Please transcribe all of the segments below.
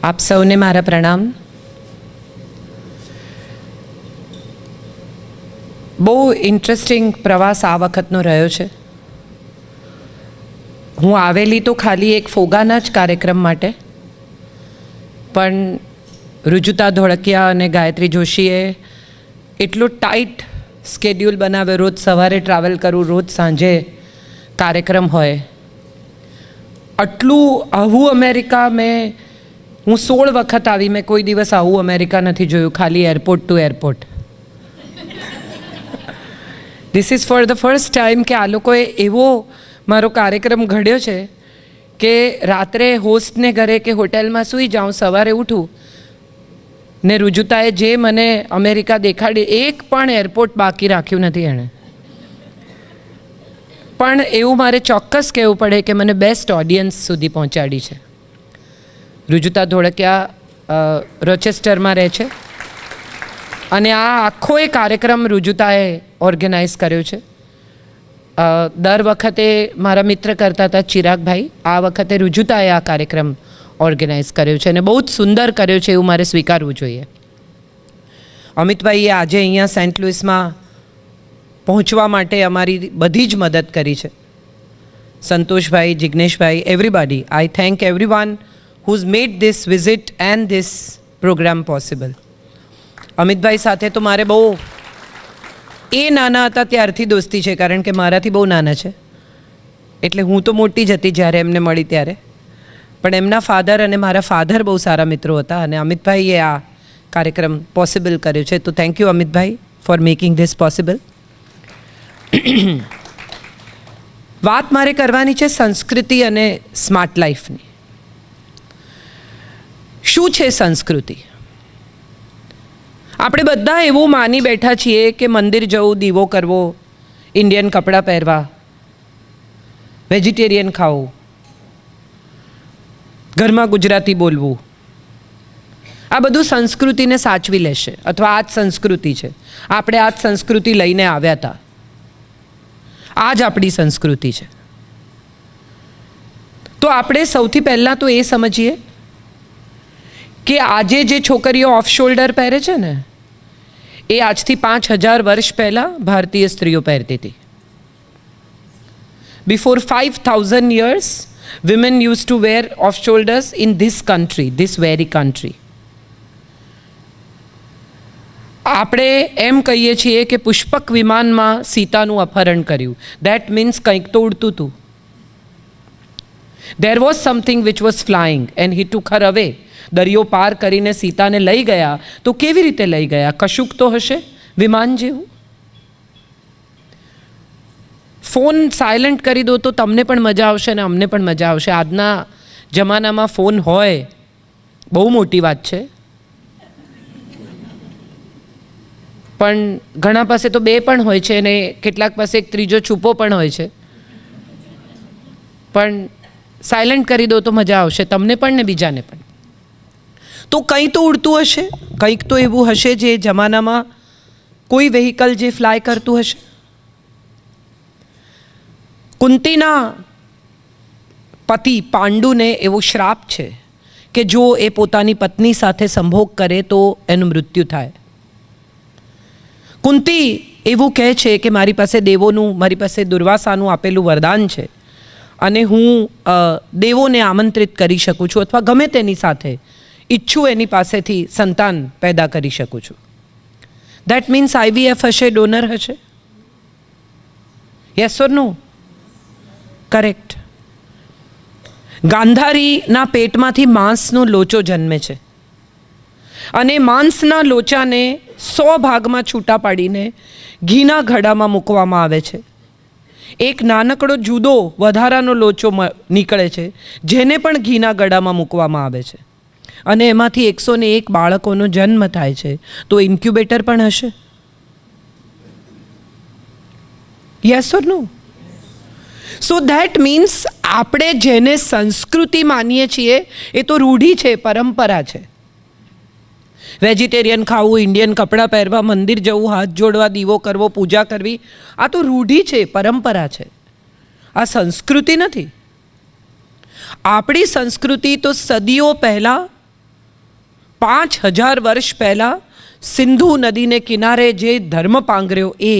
આપ સૌને મારા પ્રણામ. બહુ ઇન્ટરેસ્ટિંગ પ્રવાસ આ વખતનો રહ્યો છે. હું આવેલી તો ખાલી એક ફોગાના જ કાર્યક્રમ માટે, પણ રુજુતા ધોળકિયા અને ગાયત્રી જોશીએ એટલો ટાઈટ સ્કેડ્યુલ બનાવે. રોજ સવારે ટ્રાવેલ કરું, રોજ સાંજે કાર્યક્રમ હોય. આટલું આવું અમેરિકા હું 16 વખત આવી, મેં કોઈ દિવસ આવું અમેરિકા નથી જોયું, ખાલી airport to airport. This is for the first time કે આ લોકોએ એવો મારો કાર્યક્રમ ઘડ્યો છે કે રાત્રે હોસ્ટને ઘરે કે હોટેલમાં સૂઈ જાઉં, સવારે ઉઠું ને રુજુતાએ જે મને અમેરિકા દેખાડી, એક પણ એરપોર્ટ બાકી રાખ્યું નથી એણે. પણ એવું મારે ચોક્કસ કહેવું પડે કે મને બેસ્ટ ઓડિયન્સ સુધી પહોંચાડી છે. રુજુતા ધોળકિયા રોચેસ્ટરમાં રહે છે અને આ આખો એ કાર્યક્રમ રુજુતાએ ઓર્ગેનાઇઝ કર્યો છે. દર વખતે મારા મિત્ર કરતા હતા ચિરાગભાઈ, આ વખતે રુજુતાએ આ કાર્યક્રમ ઓર્ગેનાઇઝ કર્યો છે અને બહુ જ સુંદર કર્યો છે એવું મારે સ્વીકારવું જોઈએ. અમિતભાઈએ આજે અહીંયા સેન્ટ લુઇસમાં પહોંચવા માટે અમારી બધી જ મદદ કરી છે. Santoshbhai, Jigneshbhai, everybody. I thank everyone who's made this visit and this program possible. Amitbhai સાથે તો મારે બહુ નાના હતા ત્યારથી દોસ્તી છે, કારણ કે મારાથી બહુ નાના છે, એટલે હું તો મોટી જ હતી જ્યારે એમને મળી ત્યારે. પણ એમના ફાધર અને મારા ફાધર બહુ સારા મિત્રો હતા અને અમિતભાઈએ આ કાર્યક્રમ પોસિબલ કર્યો છે. તો thank you Amitbhai four making this possible. વાત મારે કરવાની છે સંસ્કૃતિ અને સ્માર્ટ લાઈફની. શું છે સંસ્કૃતિ? આપણે બધા એવું માની બેઠા છીએ કે મંદિર જવું, દીવો કરવો, ઇન્ડિયન કપડાં પહેરવા, વેજીટેરિયન ખાવું, ઘરમાં ગુજરાતી બોલવું, આ બધું સંસ્કૃતિને સાચવી લેશે, અથવા આ જ સંસ્કૃતિ છે. આપણે આ જ સંસ્કૃતિ લઈને આવ્યા હતા, આ જ આપણી સંસ્કૃતિ છે. તો આપણે સૌથી પહેલાં તો એ સમજીએ કે આજે જે છોકરીઓ ઓફ શોલ્ડર પહેરે છે ને, એ આજથી 5000 વર્ષ પહેલાં ભારતીય સ્ત્રીઓ પહેરતી હતી. Before 5000 years women used to wear off shoulders in this country, this very country. આપણે એમ કહીએ છીએ કે પુષ્પક વિમાનમાં સીતાનું અપહરણ કર્યું. દેટ મીન્સ કંઈક તો ઉડતું હતું. There was something which was flying and he took her away. દરિયો પાર કરીને સીતાને લઈ ગયા. તો કેવી રીતે લઈ ગયા? કશુંક તો હશે વિમાન જેવું. ફોન સાયલન્ટ કરી દો તો તમને પણ મજા આવશે અને અમને પણ મજા આવશે. આજના જમાનામાં ફોન હોય બહુ મોટી વાત છે, પણ ઘણા પાસે તો 2 પણ હોય છે અને કેટલાક પાસે એક ત્રીજો છુપો પણ હોય છે. પણ સાયલન્ટ કરી દો તો મજા આવશે તમને પણ ને બીજાને પણ. તો કંઈ તો ઉડતું હશે, કંઈક તો એવું હશે જે જમાનામાં કોઈ વેહિકલ જે ફ્લાય કરતું હશે. કુંતીના પતિ પાંડુને એવો શ્રાપ છે કે જો એ પોતાની પત્ની સાથે સંભોગ કરે તો એનું મૃત્યુ થાય. કુંતી એવું કહે છે કે મારી પાસે દુર્વાસાનું આપેલું વરદાન છે અને હું દેવોને આમંત્રિત કરી શકું છું અથવા ગમે તેની સાથે ઈચ્છું એની પાસેથી સંતાન પેદા કરી શકું છું. દેટ મીન્સ IVF હશે, ડોનર હશે. Yes or no? કરેક્ટ. ગાંધારીના પેટમાંથી માંસનો લોચો જન્મે છે અને માંસના લોચાને 100 ભાગમાં છૂટા પાડીને ઘીના ઘડામાં મૂકવામાં આવે છે. એક નાનકડો જુદો વધારાનો લોચો નીકળે છે જેને પણ ઘીના ગળામાં મૂકવામાં આવે છે અને એમાંથી 101 બાળકોનો જન્મ થાય છે. તો ઇન્ક્યુબેટર પણ હશે. Yes or no? So that means આપણે જેને સંસ્કૃતિ માનીએ છીએ એ તો રૂઢી છે, પરંપરા છે. વેજીટેરિયન ખાવું, ઇન્ડિયન કપડાં પહેરવા, મંદિર જવું, હાથ જોડવા, દીવો કરવો, પૂજા કરવી, આ તો રૂઢી છે, પરંપરા છે. આ સંસ્કૃતિ નથી. આપણી સંસ્કૃતિ તો સદીઓ પહેલાં 5000 વર્ષ પહેલાં સિંધુ નદીને કિનારે જે ધર્મ પાંગર્યો એ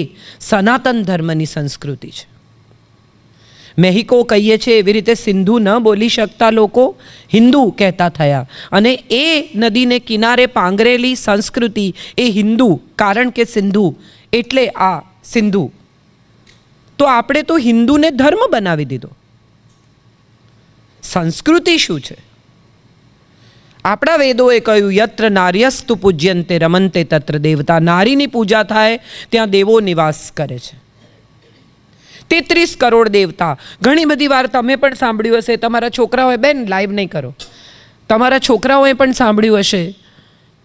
સનાતન ધર્મની સંસ્કૃતિ છે. મેહિકો કહીએ છીએ એવી રીતે સિંધુ ન બોલી શકતા લોકો હિન્દુ કહેતા થયા, અને એ નદીને કિનારે પાંગરેલી સંસ્કૃતિ એ હિન્દુ, કારણ કે સિંધુ એટલે આ સિંધુ. તો આપણે તો હિન્દુને ધર્મ બનાવી દીધો. સંસ્કૃતિ શું છે? આપણા વેદોએ કહ્યું યત્ર નાર્યસ્તુ પૂજ્યંતે રમંતે તત્ર દેવતા. નારીની પૂજા થાય ત્યાં દેવો નિવાસ કરે છે. 33 કરોડ દેવતા. ઘણી બધી વાર તમે પણ સાંભળ્યું હશે, તમારા છોકરાઓએ, બેન લાઈવ નહીં કરો, તમારા છોકરાઓએ પણ સાંભળ્યું હશે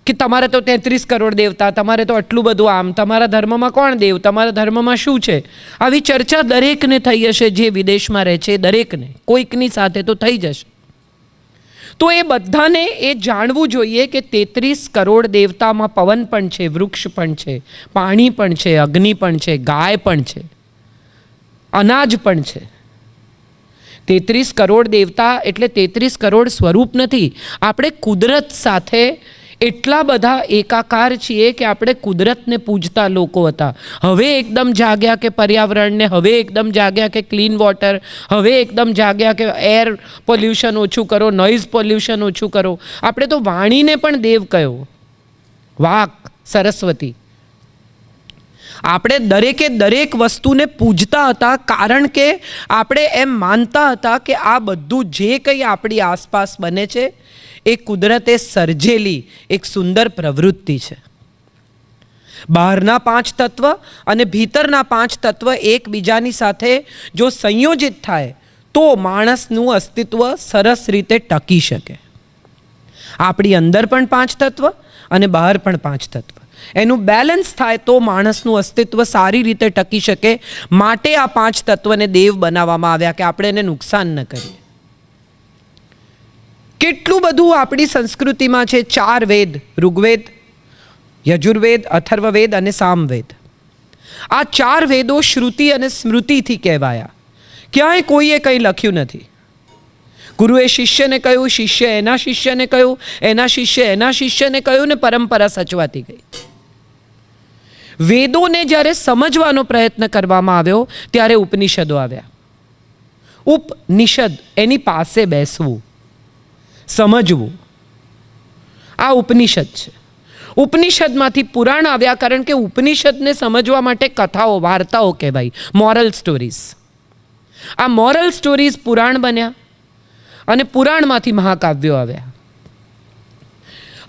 કે તમારે તો 33 કરોડ દેવતા, તમારે તો આટલું બધું આમ, તમારા ધર્મમાં કોણ દેવ, તમારા ધર્મમાં શું છે? આવી ચર્ચા દરેકને થઈ હશે, જે વિદેશમાં રહે છે દરેકને, કોઈકની સાથે તો થઈ જશે. તો એ બધાને એ જાણવું જોઈએ કે 33 કરોડ દેવતામાં પવન પણ છે, વૃક્ષ પણ છે, પાણી પણ છે, અગ્નિ પણ છે, ગાય પણ છે, અનાજ પણ છે. 33 કરોડ દેવતા એટલે 33 કરોડ સ્વરૂપ નથી. આપણે કુદરત સાથે એટલા બધા એકાકાર છીએ કે આપણે કુદરતને પૂજતા લોકો હતા. હવે એકદમ જાગ્યા કે પર્યાવરણને, હવે એકદમ જાગ્યા કે ક્લીન વોટર, હવે એકદમ જાગ્યા કે એર પોલ્યુશન ઓછું કરો, નોઇઝ પોલ્યુશન ઓછું કરો. આપણે તો વાણીને પણ દેવ કહ્યો, વાક, સરસ્વતી. આપણે દરેકે દરેક વસ્તુને પૂજતા હતા, કારણ કે આપણે એમ માનતા હતા કે આ બધું જે કંઈ આપણી આસપાસ બને છે એ કુદરતે સર્જેલી એક સુંદર પ્રવૃત્તિ છે. બહારના 5 તત્વ અને ભીતરના 5 તત્વ એકબીજાની સાથે જો સંયોજિત થાય તો માણસનું અસ્તિત્વ સરસ રીતે ટકી શકે. આપણી અંદર પણ 5 તત્વ અને બહાર પણ 5 તત્વ, એનું બેલેન્સ થાય તો માણસનું અસ્તિત્વ સારી રીતે ટકી શકે. માટે આ 5 તત્વને દેવ બનાવવામાં આવ્યા કે આપણે એને નુકસાન ન કરીએ. કેટલું બધું આપણી સંસ્કૃતિમાં છે. 4 વેદ, ઋગ્વેદ, યજુર્વેદ, અથર્વવેદ અને સામવેદ. આ 4 વેદો શ્રુતિ અને સ્મૃતિથી કહેવાયા. ક્યાંય કોઈએ કંઈ લખ્યું નથી. ગુરુએ શિષ્યને કહ્યું, શિષ્ય એના શિષ્યને કહ્યું, એના શિષ્ય એના શિષ્યને કહ્યું, ને પરંપરા સચવાતી ગઈ. વેદોને જ્યારે સમજવાનો પ્રયત્ન કરવામાં આવ્યો ત્યારે ઉપનિષદો આવ્યા. ઉપનિષદ, એની પાસે બેસવું, સમજવું, આ ઉપનિષદ છે. ઉપનિષદમાંથી પુરાણ આવ્યા, કારણ કે ઉપનિષદને સમજવા માટે કથાઓ, વાર્તાઓ કહેવાય, મોરલ સ્ટોરીઝ. આ મોરલ સ્ટોરીઝ પુરાણ બન્યા અને પુરાણમાંથી મહાકાવ્યો આવ્યા.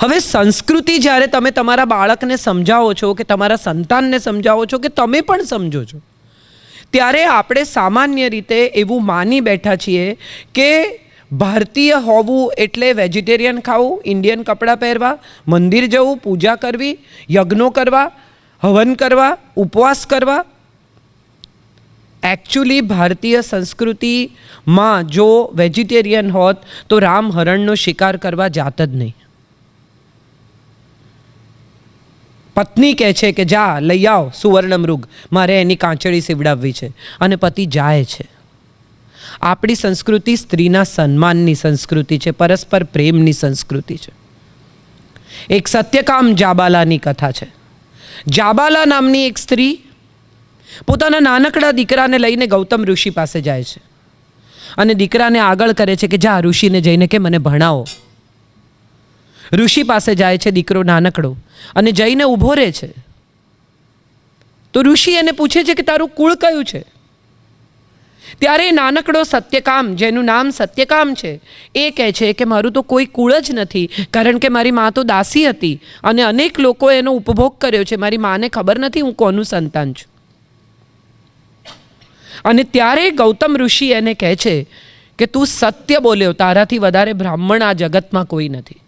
હવે સંસ્કૃતિ જ્યારે તમે તમારા બાળકને સમજાવો છો, કે તમારા સંતાનને સમજાવો છો, કે તમે પણ સમજો છો, ત્યારે આપણે સામાન્ય રીતે એવું માની બેઠા છીએ કે ભારતીય હોવું એટલે વેજીટેરિયન ખાવું, ઇન્ડિયન કપડાં પહેરવા, મંદિર જવું, પૂજા કરવી, યજ્ઞો કરવા, હવન કરવા, ઉપવાસ કરવા. એકચ્યુઅલી ભારતીય સંસ્કૃતિમાં જો વેજીટેરિયન હોત તો રામ હરણનો શિકાર કરવા જાત જ નહીં. પત્ની કહે છે કે જા લઈ આવ સુવર્ણ મૃગ, મારે એની કાંચળી સીવડાવવી છે, અને પતિ જાય છે. આપણી સંસ્કૃતિ સ્ત્રીના સન્માનની સંસ્કૃતિ છે, પરસ્પર પ્રેમની સંસ્કૃતિ છે. એક સત્યકામ જાબાલાની કથા છે. જાબાલા નામની એક સ્ત્રી પોતાના નાનકડા દીકરાને લઈને ગૌતમ ઋષિ પાસે જાય છે અને દીકરાને આગળ કરે છે કે જા ઋષિને જઈને કે મને ભણાવો. ઋષિ પાસે જાય છે દીકરો નાનકડો અને જઈને ઊભો રહે છે. તો ઋષિ એને પૂછે છે કે તારું કુળ કયું છે? ત્યારે નાનકડો સત્યકામ, જેનું નામ સત્યકામ છે, એ કહે છે કે મારું તો કોઈ કુળ જ નથી, કારણ કે મારી મા તો દાસી હતી અને અનેક લોકો એનો ઉપભોગ કર્યો છે. મારી માને ખબર નથી હું કોનું સંતાન છું. અને ત્યારે ગૌતમ ઋષિ એને કહે છે કે તું સત્ય બોલ્યો, તારાથી વધારે બ્રાહ્મણ આ જગતમાં કોઈ નથી.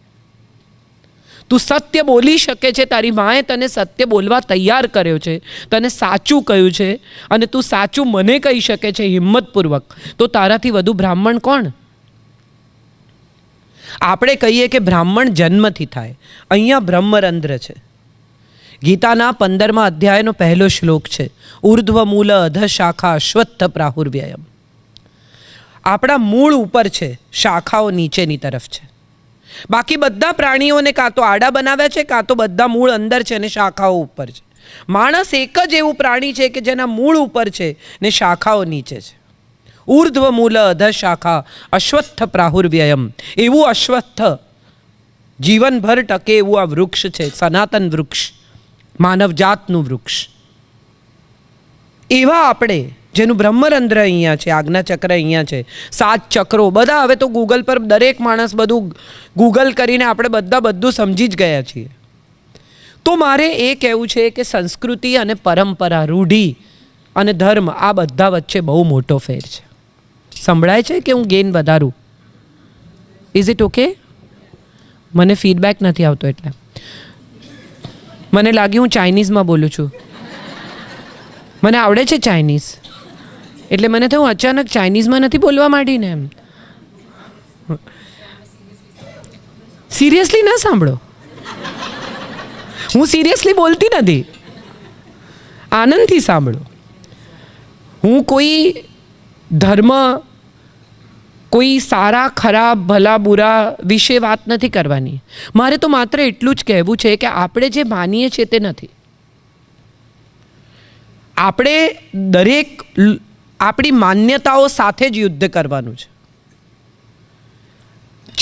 તું સત્ય બોલી શકે છે, તારી માએ તને સત્ય બોલવા તૈયાર કર્યો છે, તને સાચું કહ્યું છે, અને તું સાચું મને કહી શકે છે હિંમતપૂર્વક, તો તારાથી વધુ બ્રાહ્મણ કોણ? આપણે કહીએ કે બ્રાહ્મણ જન્મથી થાય. અહીંયા બ્રહ્મરંધ્ર છે. ગીતાના 15મા અધ્યાયનો પહેલો શ્લોક છે, ઉર્ધ્વ મૂલ અધ શાખા અશ્વત્થ પ્રાહુર્વ્યયમ. આપણા મૂળ ઉપર છે, શાખાઓ નીચેની તરફ છે. બાકી બધા પ્રાણીઓને કાં તો આડા બનાવ્યા છે, કાં તો બધા મૂળ અંદર છે અને શાખાઓ ઉપર છે. માણસ એક જ એવું પ્રાણી છે કે જેના મૂળ ઉપર છે ને શાખાઓ નીચે છે. ઉર્ધ્વ મૂલ અધ શાખા અશ્વત્થ પ્રાહુર્વ્યયમ. એવું અશ્વત્થ જીવનભર ટકે એવું આ વૃક્ષ છે, સનાતન વૃક્ષ, માનવજાતનું વૃક્ષ. એવા આપણે જેનું બ્રહ્મરંધ્ર અહીંયા છે, આજ્ઞાચક્ર અહીંયા છે, 7 ચક્રો બધા. હવે તો ગૂગલ પર દરેક માણસ બધું ગૂગલ કરીને આપણે બધું સમજી જ ગયા છીએ. તો મારે એ કહેવું છે કે સંસ્કૃતિ અને પરંપરા, રૂઢિ અને ધર્મ, આ બધા વચ્ચે બહુ મોટો ફેર છે. સંભળાય છે કે હું ગેઇન વધારું? Is it okay? મને ફીડબેક નથી આવતો એટલે મને લાગ્યું હું ચાઇનીઝમાં બોલું છું. મને આવડે છે ચાઇનીઝ, એટલે મને થયું અચાનક ચાઇનીઝમાં નથી બોલવા માંડીને એમ. સિરિયસલી ના સાંભળો, હું સિરિયસલી બોલતી નથી, આનંદથી સાંભળો. હું કોઈ ધર્મ, કોઈ સારા ખરાબ ભલા બુરા વિશે વાત નથી કરવાની. મારે તો માત્ર એટલું જ કહેવું છે કે આપણે જે માનીએ છીએ તે નથી. આપણે દરેક આપણી માન્યતાઓ સાથે જ યુદ્ધ કરવાનું છે.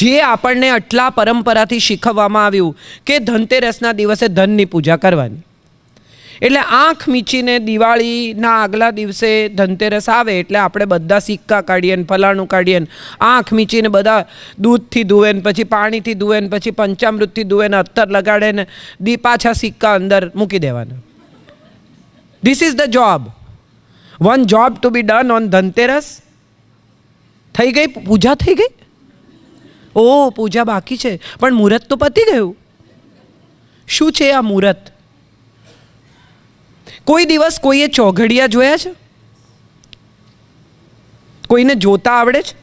જે આપણને આટલા પરંપરાથી શીખવવામાં આવ્યું કે ધનતેરસના દિવસે ધનની પૂજા કરવાની, એટલે આંખ મીચીને દિવાળીના આગલા દિવસે ધનતેરસ આવે એટલે આપણે બધા સિક્કા કાઢીએ ને ફલાણું કાઢીએ ને આંખ મીચીને બધા દૂધથી ધુએ ને પછી પાણીથી ધુએ ને પછી પંચામૃતથી ધુએ ને અત્તર લગાડે ને પાછા સિક્કા અંદર મૂકી દેવાના. This is the job. One job to be done on Dhanteras. થઈ ગઈ પૂજા, થઈ ગઈ. ઓ પૂજા બાકી છે, પણ મુહૂર્ત તો પતી ગયું. શું છે આ મુહૂર્ત? કોઈ દિવસ કોઈએ ચોઘડિયા જોયા છે? કોઈને જોતા આવડે છે?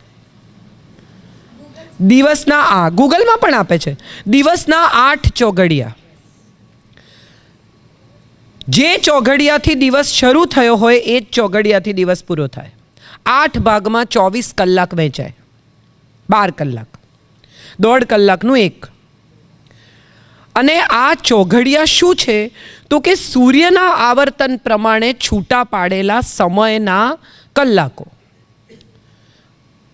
દિવસના ગૂગલમાં પણ આપે છે, દિવસના 8 ચોઘડિયા. જે ચોઘડિયાથી દિવસ શરૂ થયો હોય એ જ ચોઘડિયાથી દિવસ પૂરો થાય. 8 ભાગમાં 24 કલાક વહેંચાય, 12 કલાક, 1.5 કલાકનું એક. અને આ ચોઘડિયા શું છે તો કે સૂર્યના આવર્તન પ્રમાણે છૂટા પાડેલા સમયના કલાકો.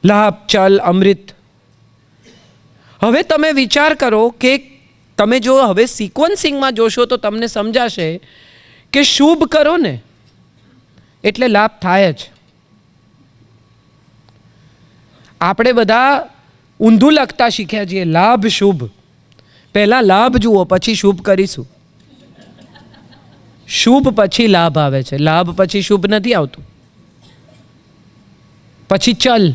લાભ, ચલ, અમૃત. હવે તમે વિચાર કરો કે તમે જો હવે સિક્વન્સિંગમાં જોશો તો તમને સમજાશે કે શુભ કરો ને એટલે લાભ થાય જ. આપણે બધા ઊંધું લખતા શીખ્યા છીએ, લાભ શુભ. પહેલાં લાભ જુઓ પછી શુભ કરીશું. શુભ પછી લાભ આવે છે, લાભ પછી શુભ નથી આવતું. પછી ચલ.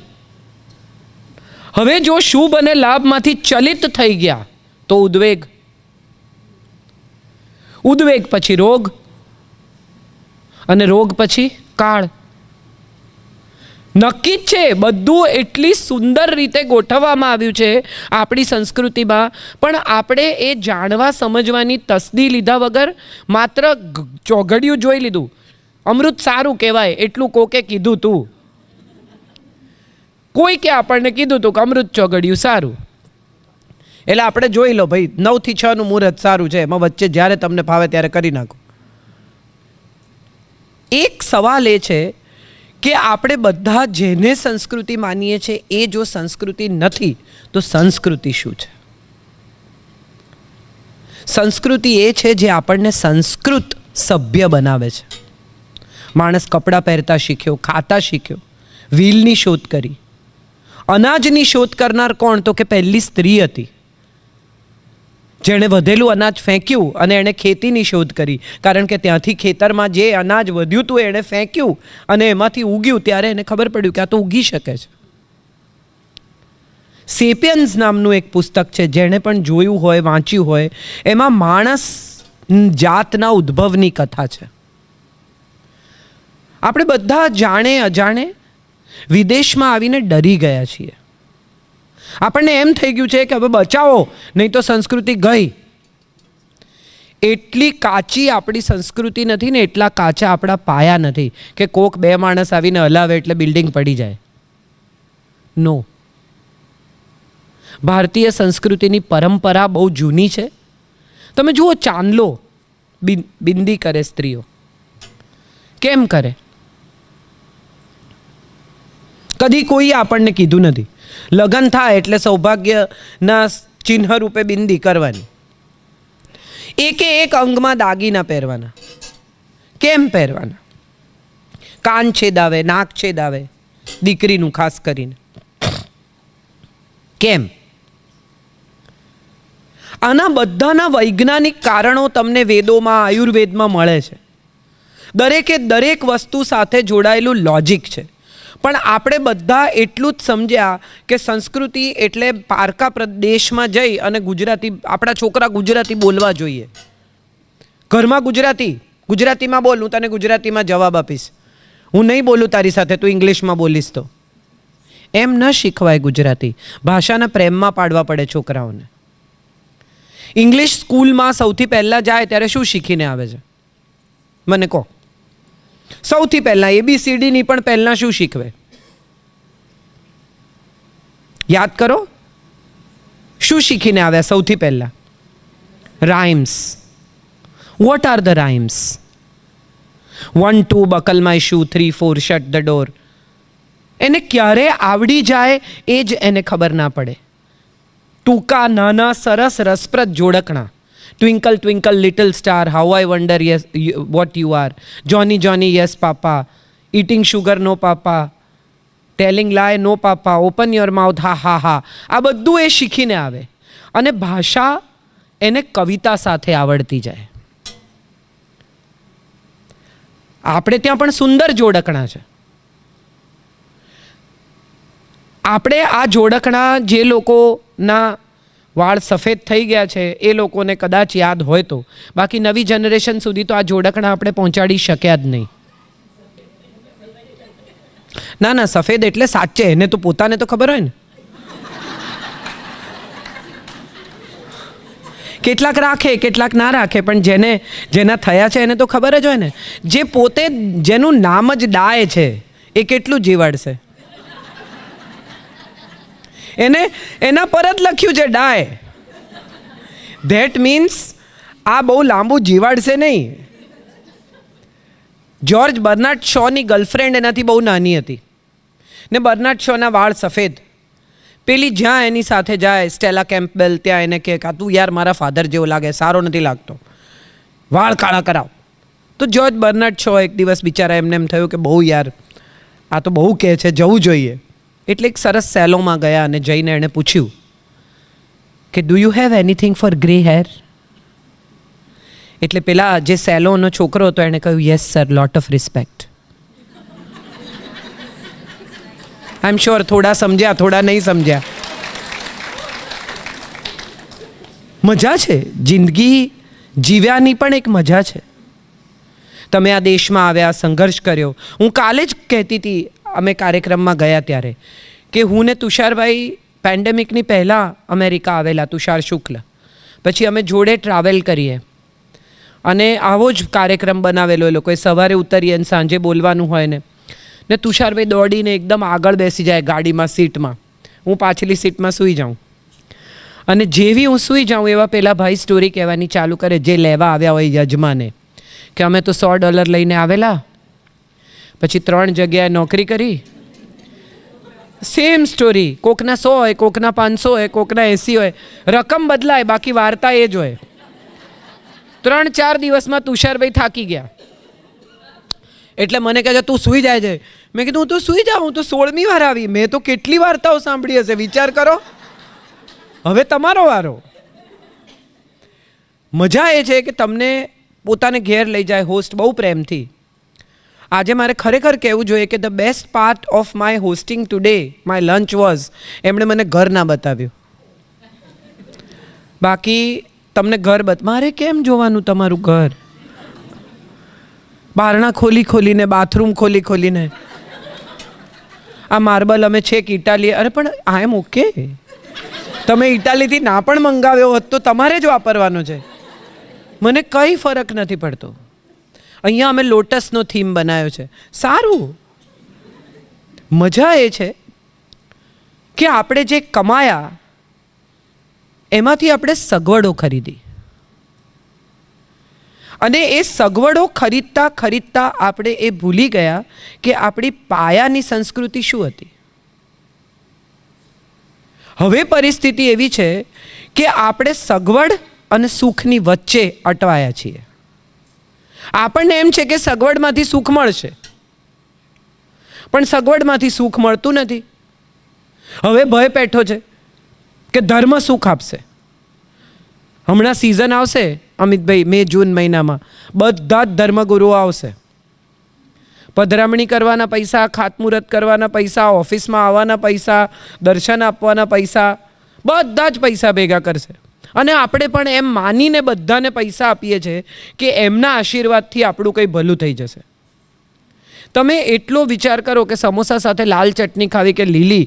હવે જો શુભ અને લાભમાંથી ચલિત થઈ ગયા તો ઉદ્વેગ. ઉદ્વેગ પછી રોગ, અને રોગ પછી કાળ. નક્કી જ છે, બધું એટલી સુંદર રીતે ગોઠવવામાં આવ્યું છે આપણી સંસ્કૃતિમાં. પણ આપણે એ જાણવા સમજવાની તસદી લીધા વગર માત્ર ચોઘડિયું જોઈ લીધું. અમૃત સારું કહેવાય એટલું કોકે કીધું તું, કોઈ કે આપણને કીધું તું કે અમૃત ચોઘડિયું સારું, એટલે આપણે જોઈ લો ભાઈ 9 થી 6 નું મુહૂર્ત સારું છે, એમાં વચ્ચે જ્યારે તમને ફાવે ત્યારે કરી નાખો. એક સવાલ એ છે કે આપણે બધા જેને સંસ્કૃતિ માનીએ છીએ એ જો સંસ્કૃતિ નથી તો સંસ્કૃતિ શું છે? સંસ્કૃતિ એ છે જે આપણને સંસ્કૃત સભ્ય બનાવે છે. માણસ કપડાં પહેરતા શીખ્યો, ખાતા શીખ્યો, વ્હીલની શોધ કરી. અનાજની શોધ કરનાર કોણ? તો કે પહેલી સ્ત્રી હતી, જેણે વધેલું અનાજ ફેંક્યું અને એણે ખેતીની શોધ કરી. કારણ કે ત્યાંથી ખેતરમાં જે અનાજ વધ્યું હતું એણે ફેંક્યું અને એમાંથી ઉગ્યું, ત્યારે એને ખબર પડ્યું કે આ તો ઉગી શકે છે. સેપિયન્સ નામનું એક પુસ્તક છે, જેણે પણ જોયું હોય, વાંચ્યું હોય, એમાં માણસ જાતના ઉદ્ભવની કથા છે. આપણે બધા જાણે અજાણે વિદેશમાં આવીને ડરી ગયા છીએ. આપણને એમ થઈ ગયું છે કે હવે બચાવો નહીં તો સંસ્કૃતિ ગઈ. એટલી કાચી આપણી સંસ્કૃતિ નથી ને એટલા કાચા આપણા પાયા નથી કે કોક 2 માણસ આવીને હલાવે એટલે બિલ્ડિંગ પડી જાય. નો, ભારતીય સંસ્કૃતિની પરંપરા બહુ જૂની છે. તમે જુઓ, ચાંદલો બિંદી કરે સ્ત્રીઓ, કેમ કરે? કદી કોઈ આપણને કીધું નથી. લગ્ન થાય એટલે સૌભાગ્યના ચિહ્ન રૂપે બિંદી કરવાની. એકે એક અંગમાં દાગીના પહેરવાના. કેમ પહેરવાના? કાન છેદાવે, નાક છેદાવે, દીકરીનું ખાસ કરીને. કેમ? આના બધાના વૈજ્ઞાનિક કારણો તમને વેદોમાં, આયુર્વેદમાં મળે છે. દરેકે દરેક વસ્તુ સાથે જોડાયેલું લોજિક છે. પણ આપણે બધા એટલું જ સમજ્યા કે સંસ્કૃતિ એટલે પારકા પ્રદેશમાં જઈ અને ગુજરાતી, આપણા છોકરા ગુજરાતી બોલવા જોઈએ. ઘરમાં ગુજરાતીમાં બોલ, હું તને ગુજરાતીમાં જવાબ આપીશ. હું નહીં બોલું તારી સાથે, તું ઇંગ્લિશમાં બોલીશ તો. એમ ન શીખવાય ગુજરાતી. ભાષાના પ્રેમમાં પાડવા પડે છોકરાઓને. ઇંગ્લિશ સ્કૂલમાં સૌથી પહેલાં જાય ત્યારે શું શીખીને આવે છે? મને કહો. સૌથી પહેલાં ABCDની પણ પહેલાં શું શીખવે? યાદ કરો, શું શીખીને આવ્યા સૌથી પહેલાં? Rhymes. What are the rhymes? 1 2 buckle my shoe, 3 4 shirt the door. એને ક્યારે આવડી જાય એ જ એને ખબર ના પડે. ટૂંકા નાના સરસ રસપ્રદ જોડકણા. Twinkle twinkle little star, how I wonder yes what you are, Johnny Johnny yes papa, eating sugar no papa, telling lie no papa, open your mouth ha ha હા. આ બધું એ શીખીને આવે અને ભાષા એને કવિતા સાથે આવડતી જાય. આપણે ત્યાં પણ સુંદર જોડકણા છે. આપણે આ જોડકણા, જે લોકોના વાળ સફેદ થઈ ગયા છે એ લોકોને કદાચ યાદ હોય તો, બાકી નવી જનરેશન સુધી તો આ જોડકણા આપણે પહોંચાડી શક્યા જ નહીં. ના ના, સફેદ એટલે સાચે, એને તો પોતાને તો ખબર હોય ને. કેટલાક રાખે, કેટલાક ના રાખે, પણ જેના થયા છે એને તો ખબર જ હોય ને. જે પોતે, જેનું નામ જ ડાય છે, એ કેટલું જીવાડશે? એને એના પર જ લખ્યું છે ડાય. ધેટ મીન્સ આ બહુ લાંબુ જીવાડશે નહીં. જ્યોર્જ બર્નાર્ડ શોની ગર્લફ્રેન્ડ એનાથી બહુ નાની હતી ને બર્નાર્ડ શોના વાળ સફેદ. પેલી જ્યાં એની સાથે જાય, સ્ટેલા કેમ્પબેલ, ત્યાં એને કહે કે તું યાર મારા ફાધર જેવો લાગે, સારો નથી લાગતો, વાળ કાળા કરાવ. તો જ્યોર્જ બર્નાર્ડ શો એક દિવસ બિચારા એમને એમ થયું કે બહુ યાર, આ તો બહુ કહે છે, જવું જોઈએ. એટલે એક સરસ સેલોમાં ગયા અને જઈને એણે પૂછ્યું કે do you have anything four grey hair? એટલે પેલા જે સેલોનો છોકરો હતો એણે કહ્યું yes sir, lot of respect. I am sure થોડા સમજ્યા, થોડા નહીં સમજ્યા. મજા છે, જિંદગી જીવ્યાની પણ એક મજા છે. તમે આ દેશમાં આવ્યા, સંઘર્ષ કર્યો. હું કાલે જ કહેતી હતી, અમે કાર્યક્રમમાં ગયા ત્યારે, કે હું ને તુષારભાઈ પેન્ડેમિકની પહેલાં અમેરિકા આવેલા, તુષાર શુક્લ. પછી અમે જોડે ટ્રાવેલ કરીએ અને આવો જ કાર્યક્રમ બનાવેલો એ લોકોએ. સવારે ઉતરીએ અને સાંજે બોલવાનું હોય ને તુષારભાઈ દોડીને એકદમ આગળ બેસી જાય ગાડીમાં, સીટમાં. હું પાછલી સીટમાં સૂઈ જાઉં અને જેવી હું સૂઈ જાઉં એવા પેલા ભાઈ સ્ટોરી કહેવાની ચાલુ કરે, જે લેવા આવ્યા હોય યજમાને, કે અમે તો $100 લઈને આવેલા, પછી 3 જગ્યાએ નોકરી કરી. Same story. કોકના 100 હોય, કોકના 500 હોય, કોકના 80 હોય. રકમ બદલાય, બાકી વાર્તા એ જ હોય. 3-4 દિવસમાં તુષારભાઈ થાકી ગયા. એટલે મને કહે છે તું સૂઈ જાય છે. મેં કીધું હું તો સૂઈ જાઉં, હું તો 16મી વાર આવી. મેં તો કેટલી વાર્તાઓ સાંભળી હશે, વિચાર કરો. હવે તમારો વારો. મજા એ છે કે તમને પોતાને ઘેર લઈ જાય હોસ્ટ બહુ પ્રેમથી. આજે મારે ખરેખર કહેવું જોઈએ કે the best part of my hosting today, my lunch was, એમણે મને ઘર ના બતાવ્યું. બાકી તમને ઘર મારે કેમ જોવાનું તમારું ઘર? બારણા ખોલી ખોલીને, બાથરૂમ ખોલી ખોલીને, આ માર્બલ અમે છેક ઇટાલી. અરે પણ આઈ એમ ઓકે. તમે ઇટાલીથી ના પણ મંગાવ્યો હોત તો તમારે જ વાપરવાનો છે. મને કંઈ ફરક નથી પડતો. અહીંયા અમે લોટસનો થીમ બનાવ્યો છે. સારું. મજા એ છે કે આપણે જે કમાયા એમાંથી આપણે સગવડો ખરીદી, અને એ સગવડો ખરીદતા ખરીદતા આપણે એ ભૂલી ગયા કે આપણી પાયાની સંસ્કૃતિ શું હતી. હવે પરિસ્થિતિ એવી છે કે આપણે સગવડ અને સુખની વચ્ચે અટવાયા છીએ. આપણને એમ છે કે સગવડમાંથી સુખ મળશે, પણ સગવડમાંથી સુખ મળતું નથી. હવે ભય પેઠો છે કે ધર્મ સુખ આપશે. હમણાં સિઝન આવશે અમિતભાઈ, મે જૂન મહિનામાં બધા જ ધર્મગુરુઓ આવશે. પધરામણી કરવાના પૈસા, ખાતમુહૂર્ત કરવાના પૈસા, ઓફિસમાં આવવાના પૈસા, દર્શન આપવાના પૈસા, બધા જ પૈસા ભેગા કરશે. અને આપણે પણ એમ માનીને બધાને પૈસા આપીએ છીએ કે એમના આશીર્વાદથી આપણું કંઈ ભલું થઈ જશે. તમે એટલો વિચાર કરો કે સમોસા સાથે લાલ ચટણી ખાવી કે લીલી,